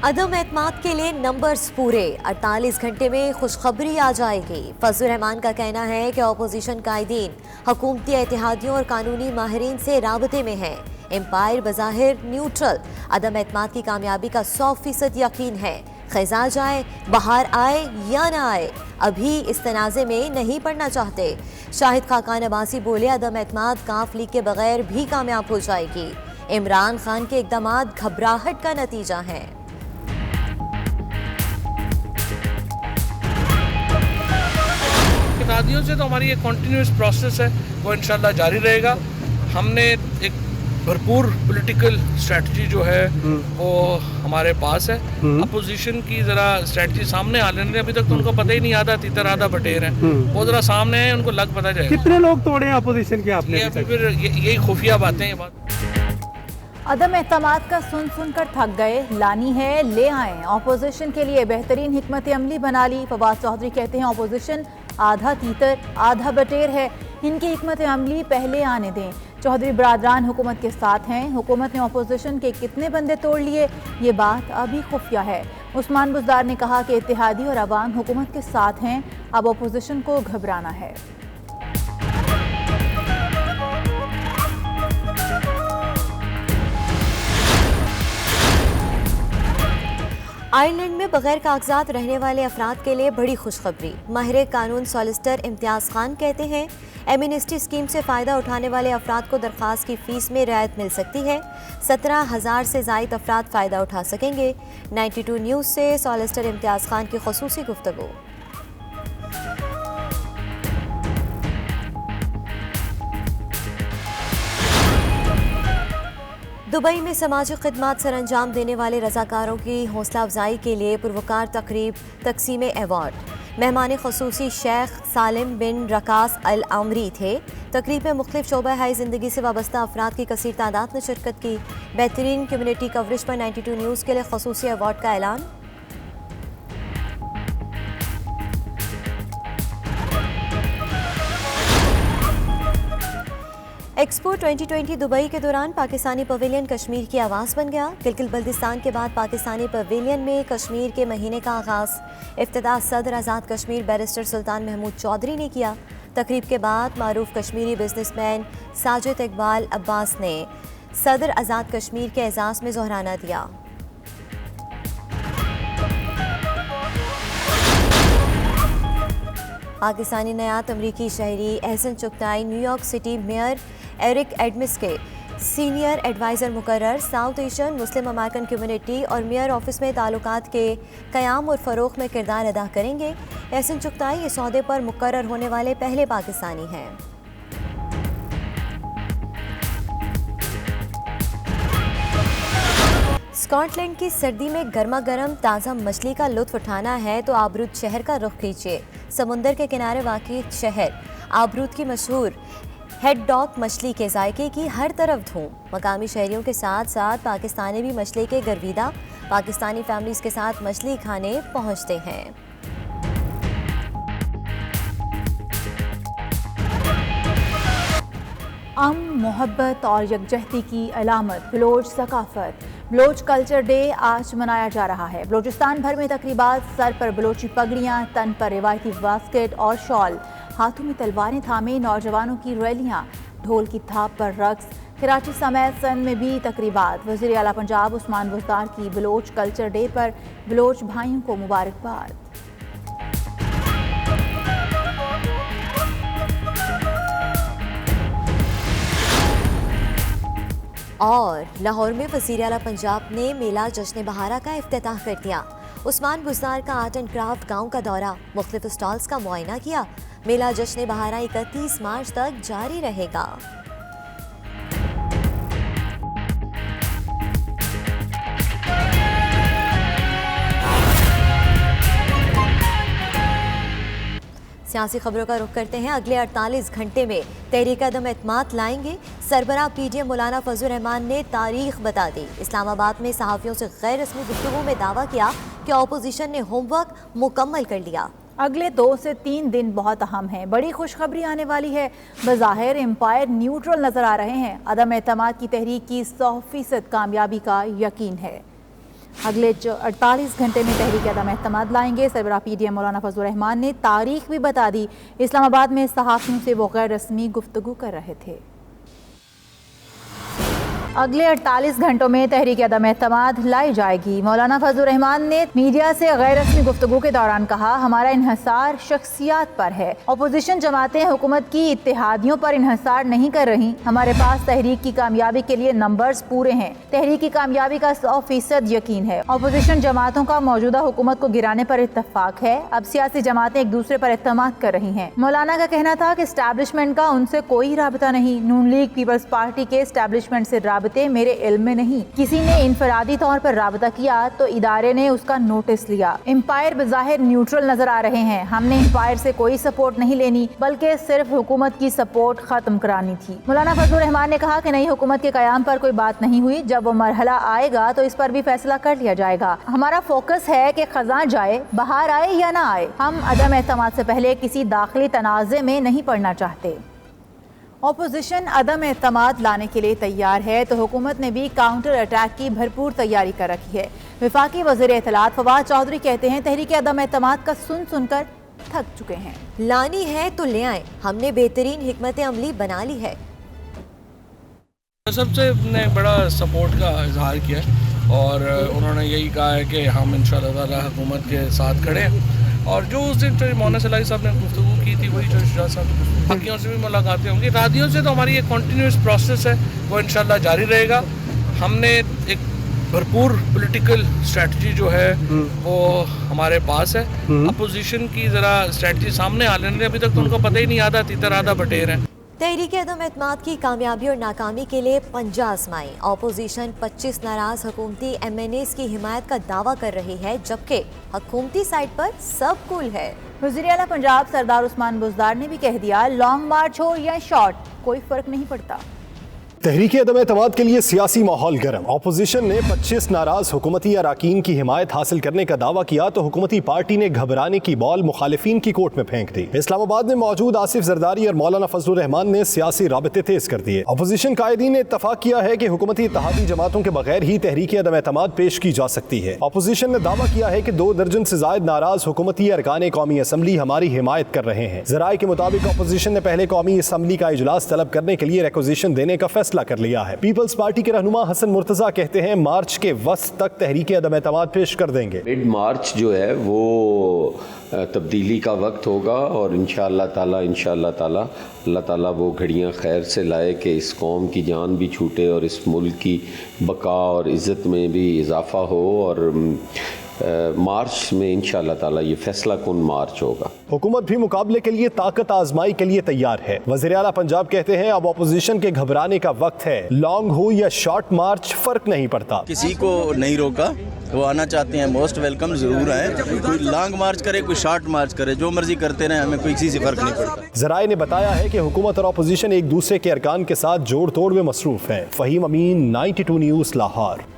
عدم اعتماد کے لیے نمبرز پورے 48 گھنٹے میں خوشخبری آ جائے گی۔ فضل الرحمان کا کہنا ہے کہ اپوزیشن قائدین حکومتی اتحادیوں اور قانونی ماہرین سے رابطے میں ہیں۔ امپائر بظاہر نیوٹرل، عدم اعتماد کی کامیابی کا 100% یقین ہے۔ خزاں جائے، بہار آئے یا نہ آئے، ابھی اس تنازع میں نہیں پڑنا چاہتے۔ شاہد خاقان عباسی بولے عدم اعتماد کاف لیگ کے بغیر بھی کامیاب ہو جائے گی۔ عمران خان کے اقدامات گھبراہٹ کا نتیجہ ہیں۔ اتحادیوں سے تو ہماری ایک کنٹینیوس پروسیس ہے، وہ انشاءاللہ جاری رہے گا۔ ہم نے ایک بھرپور پولیٹیکل اسٹریٹجی جو ہے وہ ہمارے پاس ہے۔ اپوزیشن کی ذرا اسٹریٹجی سامنے آ لینے، ابھی تک تو ان کو پتہ ہی نہیں، آدھا تیتر آدھا بٹیر ہیں، وہ ذرا سامنے ہیں، ان کو لگ پتہ جائے گا۔ کتنے لوگ توڑے ہیں اپوزیشن کے آپ نے؟ پھر یہی خفیہ باتیں، یہ بات عدم اعتماد کا سن کر تھک گئے، لانی ہے لے آئیں۔ اپوزیشن کے لیے بہترین حکمت عملی بنا لی۔ فواد چودھری کہتے ہیں اپوزیشن آدھا تیتر آدھا بٹیر ہے، ان کی حکمت عملی پہلے آنے دیں۔ چودھری برادران حکومت کے ساتھ ہیں، حکومت نے اپوزیشن کے کتنے بندے توڑ لیے یہ بات ابھی خفیہ ہے۔ عثمان بزدار نے کہا کہ اتحادی اور عوام حکومت کے ساتھ ہیں، اب اپوزیشن کو گھبرانا ہے۔ آئرلینڈ میں بغیر کاغذات رہنے والے افراد کے لیے بڑی خوشخبری۔ ماہر قانون سالیسٹر امتیاز خان کہتے ہیں ایمنسٹی اسکیم سے فائدہ اٹھانے والے افراد کو درخواست کی فیس میں رعایت مل سکتی ہے۔ 17,000 سے زائد افراد فائدہ اٹھا سکیں گے۔ 92 نیوز سے سالیسٹر امتیاز خان کی خصوصی گفتگو۔ دبئی میں سماجی خدمات سر انجام دینے والے رضاکاروں کی حوصلہ افزائی کے لیے پروقار تقریب تقسیم ایوارڈ۔ مہمان خصوصی شیخ سالم بن رکاس العمری تھے۔ تقریب میں مختلف شعبہ ہائی زندگی سے وابستہ افراد کی کثیر تعداد نے شرکت کی۔ بہترین کمیونٹی کوریج پر 92 نیوز کے لیے خصوصی ایوارڈ کا اعلان۔ ایکسپو 2020 دبئی کے دوران پاکستانی پویلین کشمیر کی آواز بن گیا۔ گلگت بلتستان کے بعد پاکستانی پویلین میں کشمیر کے مہینے کا آغاز۔ افتتاح صدر آزاد کشمیر بیرسٹر سلطان محمود چودھری نے کیا۔ تقریب کے بعد معروف کشمیری بزنس مین ساجد اقبال عباس نے صدر آزاد کشمیر کے اعزاز میں ظہرانہ دیا۔ پاکستانی نیات امریکی شہری Ahsan Chughtai New York City mayor Eric Adams کے سینئر ایڈوائزر مقرر۔ South Asian Muslim American community اور میئر آفس میں تعلقات کے قیام اور فروغ میں کردار ادا کریں گے۔ احسن چغتائی اس عہدے پر مقرر ہونے والے پہلے پاکستانی ہیں۔ اسکاٹ لینڈ کی سردی میں گرما گرم تازہ مچھلی کا لطف اٹھانا ہے تو آبرود شہر کا رخ کیجیے۔ سمندر کے کنارے واقع شہر آبرود کی مشہور ہیڈ ڈاگ مچھلی کے ذائقے کی ہر طرف دھوم۔ مقامی شہریوں کے ساتھ ساتھ پاکستانی بھی مچھلی کے گرویدہ پاکستانی فیملیز کے ساتھ مچھلی کھانے پہنچتے ہیں۔ امن، محبت اور یکجہتی کی علامت بلوچ ثقافت بلوچ کلچر ڈے آج منایا جا رہا ہے۔ بلوچستان بھر میں تقریبات، سر پر بلوچی پگڑیاں، تن پر روایتی واسکٹ اور شال، ہاتھوں میں تلواریں تھامے نوجوانوں کی ریلیاں، ڈھول کی تھاپ پر رقص۔ کراچی سمیت سندھ میں بھی تقریبات۔ وزیر اعلیٰ پنجاب عثمان بزدار کی بلوچ کلچر ڈے پر بلوچ بھائیوں کو مبارکباد۔ اور لاہور میں وزیر اعلیٰ پنجاب نے میلہ جشن بہارا کا افتتاح کر دیا۔ عثمان بزدار کا آرٹ اینڈ کرافٹ گاؤں کا دورہ، مختلف اسٹالز کا معائنہ کیا۔ میلہ جشن بہارا 31 مارچ تک جاری رہے گا۔ سیاسی خبروں کا رخ کرتے ہیں۔ اگلے 48 گھنٹے میں تحریک عدم اعتماد لائیں گے، سربراہ پی ڈی ایم مولانا فضل الرحمان نے تاریخ بتا دی۔ اسلام آباد میں صحافیوں سے غیر رسمی گفتگو میں دعویٰ کیا کہ اپوزیشن نے ہوم ورک مکمل کر لیا۔ اگلے 2 سے 3 دن بہت اہم ہیں، بڑی خوشخبری آنے والی ہے۔ بظاہر امپائر نیوٹرل نظر آ رہے ہیں، عدم اعتماد کی تحریک کی 100% کامیابی کا یقین ہے۔ अगले 48 घंटे में तहरीक अदम एतमाद लाएंगे। सरबराह PDM मौलाना फजलुर रहमान ने तारीख भी बता दी। इस्लामाबाद में सहाफ़ियों से वो गैर रस्मी गुफ्तगू कर रहे थे। अगले 48 घंटों में तहरीक अदम एतमाद लाई जाएगी। मौलाना फजलुर रहमान ने मीडिया से गैर रस्मी गुफ्तगू के दौरान कहा, हमारा इन्हसार शख्सियात पर है। अपोजिशन जमातें हुकूमत की इत्तेहादियों पर इन्हसार नहीं कर रही। हमारे पास तहरीक की कामयाबी के लिए नंबर्स पूरे हैं। तहरीक की कामयाबी का 100% यकीन है। अपोजिशन जमातों का मौजूदा हुकूमत को गिराने पर इत्तफाक है। अब सियासी जमातें एक दूसरे पर इत्तेमाद कर रही हैं। मौलाना का कहना था कि एस्टैब्लिशमेंट का उनसे कोई राबता नहीं। नून लीग पीपल्स पार्टी के एस्टैब्लिशमेंट से मेरे इल्म में नहीं। किसी ने इनफरादी तौर पर राबता किया तो इदारे ने उसका नोटिस लिया। एम्पायर बज़ाहिर न्यूट्रल नजर आ रहे हैं। हमने एम्पायर से कोई सपोर्ट नहीं लेनी, बल्कि सिर्फ हुकूमत की सपोर्ट खत्म करानी थी। मौलाना फजलुर रहमान ने कहा कि नई हुकूमत के कयाम पर कोई बात नहीं हुई। जब वो मरहला आएगा तो इस पर भी फैसला कर लिया जाएगा। हमारा फोकस है कि खजां जाए, बहार आए या ना आए। हम अदम एतमाद से पहले किसी दाखिली तनाज़े में नहीं पड़ना चाहते। अपोजिशन अदम एतमाद लाने के लिए तैयार है तो हुकूमत ने भी काउंटर अटैक की भरपूर तैयारी कर रखी है। वफाकी वज़ीर इत्तलात फवाद चौधरी कहते हैं, तहरीक अदम एतमाद का सुनकर थक चुके हैं। लानी है तो ले आए, हमने बेहतरीन हिकमत अमली बना ली है। सबसे ने बड़ा सपोर्ट का इजहार किया और उन्होंने यही कहा है कि हम इंशाअल्लाह ताला हुकूमत के साथ खड़े हैं। और जो उस दिन मौलाना सलाही साहब ने गुफ्तगू की थी वही जो साहब बाकियों से भी मुलाकातें होंगी। रादियों से तो हमारी एक कंटिन्यूस प्रोसेस है, वो इंशाल्लाह जारी रहेगा। हमने एक भरपूर पॉलिटिकल स्ट्रेटजी जो है वो हमारे पास है। अपोजिशन की ज़रा स्ट्रेटजी सामने आ लेने, अभी तक तो उनको पता ही नहीं, आधा तीतर आधा बटेर है। तहरीक अदम एतमाद की कामयाबी और नाकामी के लिए पंजा आजमाई। अपोजिशन 25 नाराज हुकूमती MNAs की हिमायत का दावा कर रही है, जबकि हुकूमती साइड पर सब कूल है। वज़ीर आला पंजाब सरदार उस्मान बुज़दार ने भी कह दिया, लॉन्ग मार्च हो या शॉर्ट कोई फर्क नहीं पड़ता। तहरीक अदम एतमाद के लिए सियासी माहौल गर्म। अपोजिशन ने 25 नाराज हुकूमती अराकीन की हिमायत हासिल करने का दावा किया तो हुकूमती पार्टी ने घबराने की बॉल मुखालिफिन की कोर्ट में फेंक दी। इस्लामाबाद में मौजूद आसिफ जरदारी और मौलाना फजलुर रहमान ने सियासी राबते तेज कर दिए। अपोजिशन कायदीन ने इत्तफाक किया है कि हुकूमती इत्तेहादी जमातों के बगैर ही तहरीक अदम एतमाद पेश की जा सकती है। अपोजिशन ने दावा किया है कि 2 दर्जन से जायद नाराज हुकूमती अरकान कौमी असम्बली हमारी हिमायत कर रहे हैं। ज़राए के मुताबिक अपोजिशन ने पहले कौमी असम्बली का इजलास तलब करने के लिए रिक्विजिशन देने का फैसला कर लिया है। पीपल्स पार्टी के रहनुमा हसन मुर्तजा कहते हैं, मार्च के वस्त तक तहरीक अदम एतमाद पेश कर देंगे। मिड मार्च जो है वो तब्दीली का वक्त होगा और इंशाअल्लाह ताला अल्लाह ताला वो घड़ियाँ खैर से लाए कि इस कौम की जान भी छूटे और इस मुल्क की बका और इज़्ज़त में भी इजाफ़ा हो। और मार्च में इंशाअल्लाह ताला ये फैसला कुन मार्च होगा। हुकूमत भी मुकाबले के लिए ताकत आजमाई के लिए तैयार है। वज़ीर आला पंजाब कहते हैं, अब अपोजिशन के घबराने का वक्त है। लॉन्ग हो या शॉर्ट मार्च फर्क नहीं पड़ता। किसी को नहीं रोका, वो आना चाहते हैं मोस्ट वेलकम, जरूर आए। कोई लॉन्ग मार्च करे, कोई शॉर्ट मार्च करे, जो मर्जी करते रहे, हमें कोई किसी से फर्क नहीं पड़ता। ज़राए ने बताया है कि हुकूमत और अपोजिशन एक दूसरे के अरकान के साथ जोड़ तोड़ में मसरूफ है। फ़हीम अमीन, 92 न्यूज़, लाहौर।